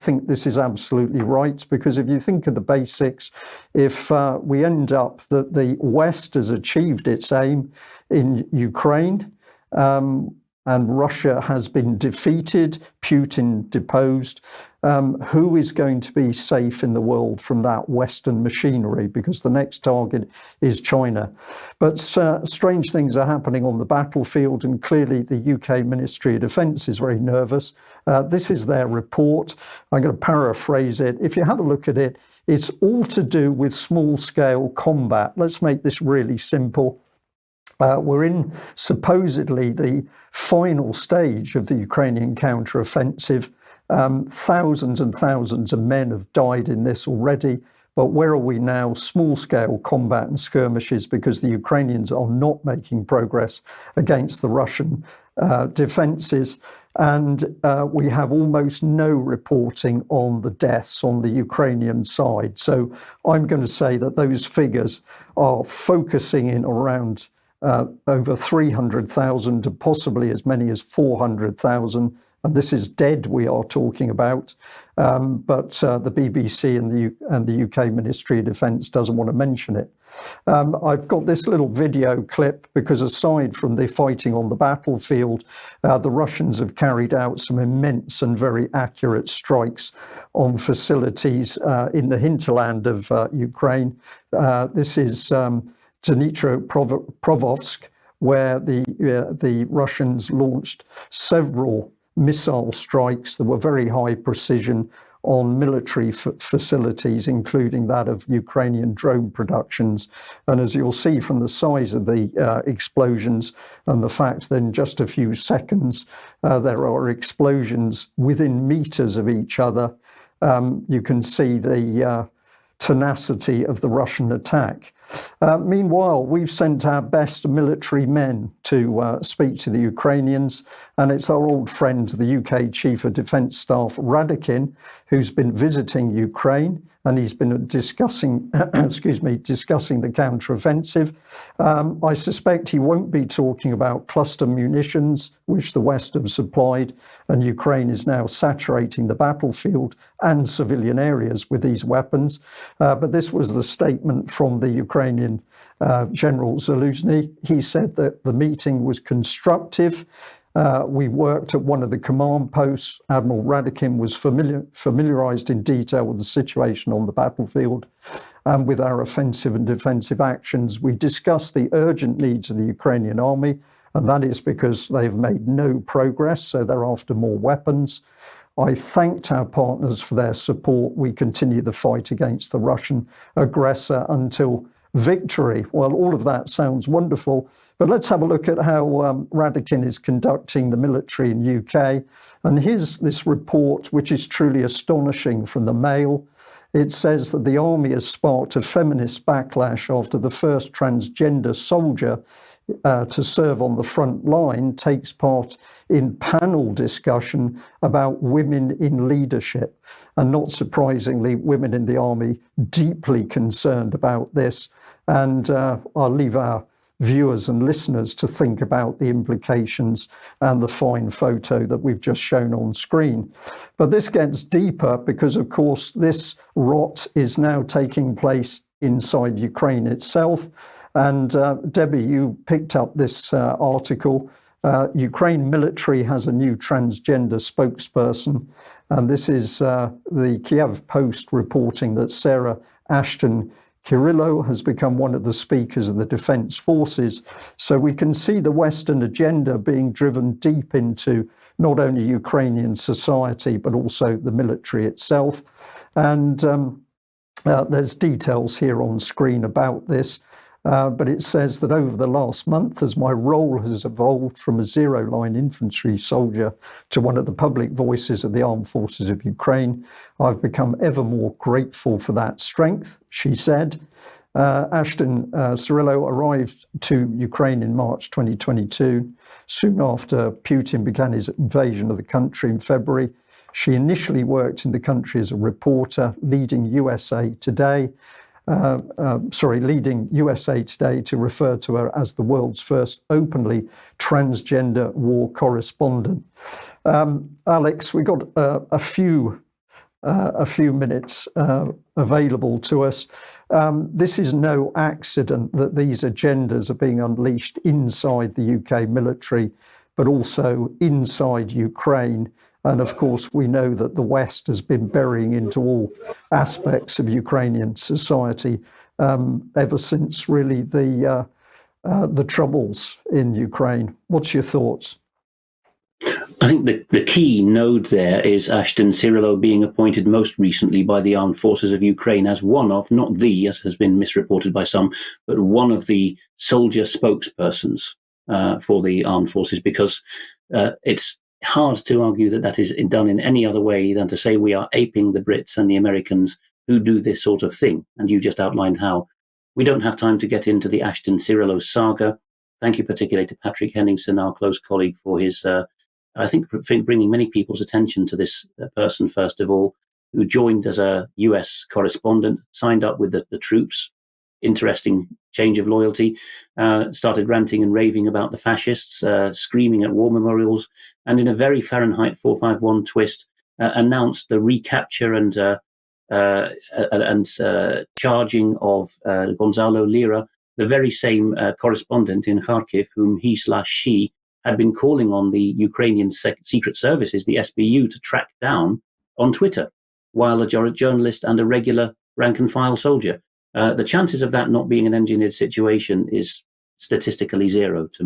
think this is absolutely right, because if you think of the basics, if we end up that the West has achieved its aim in Ukraine, and Russia has been defeated, Putin deposed, who is going to be safe in the world from that Western machinery? Because the next target is China. But strange things are happening on the battlefield, and clearly the UK Ministry of Defence is very nervous. This is their report. I'm going to paraphrase it. If you have a look at it, it's all to do with small-scale combat. Let's make this really simple. We're in supposedly the final stage of the Ukrainian counteroffensive. Thousands and thousands of men have died in this already. But where are we now? Small-scale combat and skirmishes, because the Ukrainians are not making progress against the Russian defences. And we have almost no reporting on the deaths on the Ukrainian side. So I'm going to say that those figures are focusing in around over 300,000 to possibly as many as 400,000. And this is dead we are talking about. But the BBC and the UK Ministry of Defence doesn't want to mention it. I've got this little video clip because aside from the fighting on the battlefield, the Russians have carried out some immense and very accurate strikes on facilities in the hinterland of Ukraine. This is Dnipropetrovsk, where the Russians launched several missile strikes that were very high precision on military facilities, including that of Ukrainian drone productions. And as you'll see from the size of the explosions and the fact that in just a few seconds there are explosions within meters of each other, you can see the tenacity of the Russian attack. Meanwhile, we've sent our best military men to speak to the Ukrainians, and it's our old friend, the UK Chief of Defence Staff, Radakin, who's been visiting Ukraine, and he's been discussing, discussing the counteroffensive. I suspect he won't be talking about cluster munitions, which the West have supplied, and Ukraine is now saturating the battlefield and civilian areas with these weapons. But this was the statement from the Ukrainian General Zaluzhny. He said that the meeting was constructive. We worked at one of the command posts. Admiral Radakin was familiarized in detail with the situation on the battlefield and with our offensive and defensive actions. We discussed the urgent needs of the Ukrainian army, and that is because they've made no progress, so they're after more weapons. I thanked our partners for their support. We continue the fight against the Russian aggressor until victory. Well, all of that sounds wonderful, but let's have a look at how Radakin is conducting the military in UK. And here's this report, which is truly astonishing from the Mail. It says that the army has sparked a feminist backlash after the first transgender soldier to serve on the front line takes part in panel discussion about women in leadership. And not surprisingly, women in the army deeply concerned about this. And I'll leave our viewers and listeners to think about the implications and the fine photo that we've just shown on screen. But this gets deeper because, of course, this rot is now taking place inside Ukraine itself. And Debbie, you picked up this article. Ukraine military has a new transgender spokesperson. And this is the Kiev Post reporting that Sarah Ashton Kirillo has become one of the speakers of the defense forces. So we can see the Western agenda being driven deep into not only Ukrainian society, but also the military itself. And there's details here on screen about this. But it says that over the last month, as my role has evolved from a zero-line infantry soldier to one of the public voices of the armed forces of Ukraine, I've become ever more grateful for that strength, she said. Ashton Cirillo arrived to Ukraine in March 2022, soon after Putin began his invasion of the country in February. She initially worked in the country as a reporter, leading USA Today to refer to her as the world's first openly transgender war correspondent. Alex, we got a few a few minutes available to us. This is no accident that these agendas are being unleashed inside the UK military, but also inside Ukraine. And of course, we know that the West has been burying into all aspects of Ukrainian society ever since really the troubles in Ukraine. What's your thoughts? I think the key node there is Ashton Cirillo being appointed most recently by the Armed Forces of Ukraine as one of, not the, as has been misreported by some, but one of the soldier spokespersons for the Armed Forces, because it's hard to argue that that is done in any other way than to say we are aping the Brits and the Americans who do this sort of thing. And you just outlined how. We don't have time to get into the Ashton Cirillo saga. Thank you particularly to Patrick Henningsen, our close colleague, for his I think bringing many people's attention to this person, first of all, who joined as a US correspondent, signed up with the troops, interesting change of loyalty, started ranting and raving about the fascists, screaming at war memorials, and in a very Fahrenheit 451 twist, announced the recapture and charging of Gonzalo Lira, the very same correspondent in Kharkiv whom he/she had been calling on the Ukrainian secret services, the SBU, to track down on Twitter, while a journalist and a regular rank-and-file soldier. The chances of that not being an engineered situation is statistically zero to me.